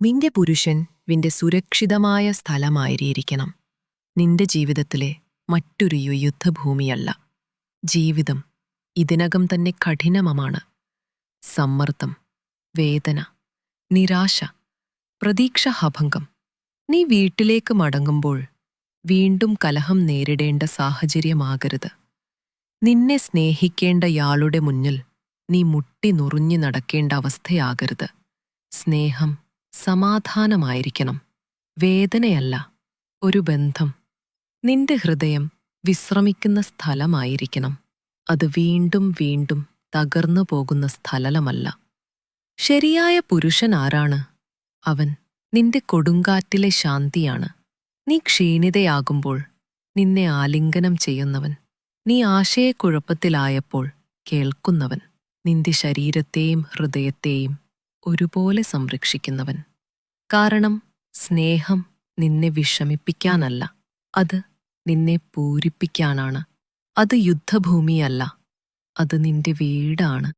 നിന്റെ പുരുഷൻ നിന്റെ സുരക്ഷിതമായ സ്ഥലമായിരിക്കണം. നിന്റെ ജീവിതത്തിലെ മറ്റൊരു യുദ്ധഭൂമിയല്ല. ജീവിതം ഇതിനകം തന്നെ കഠിനമാണ്. സമ്മർദ്ദം, വേദന, നിരാശ, പ്രതീക്ഷാഭംഗം. നീ വീട്ടിലേക്ക് മടങ്ങുമ്പോൾ വീണ്ടും കലഹം നേരിടേണ്ട സാഹചര്യമാകരുത്. നിന്നെ സ്നേഹിക്കേണ്ടയാളുടെ മുന്നിൽ നീ മുട്ടി നുറുഞ്ഞു നടക്കേണ്ട അവസ്ഥയാകരുത്. സ്നേഹം സമാധാനമായിരിക്കണം, വേദനയല്ല. ഒരു ബന്ധം നിന്റെ ഹൃദയം വിശ്രമിക്കുന്ന സ്ഥലമായിരിക്കണം. അത് വീണ്ടും വീണ്ടും തകർന്നു പോകുന്ന സ്ഥലമല്ല. ശരിയായ പുരുഷൻ ആരാണ്? അവൻ നിന്റെ കൊടുങ്കാറ്റിലെ ശാന്തിയാണ്. നീ ക്ഷീണിതയാകുമ്പോൾ നിന്നെ ആലിംഗനം ചെയ്യുന്നവൻ, നീ ആശയക്കുഴപ്പത്തിലായപ്പോൾ കേൾക്കുന്നവൻ, നിന്റെ ശരീരത്തെയും ഹൃദയത്തെയും ഒരുപോലെ സംരക്ഷിക്കുന്നവൻ. കാരണം സ്നേഹം നിന്നെ വിഷമിപ്പിക്കാനല്ല, അത് നിന്നെ പൂരിപ്പിക്കാനാണ്. അത് യുദ്ധഭൂമിയല്ല, അത് നിന്റെ വീടാണ്.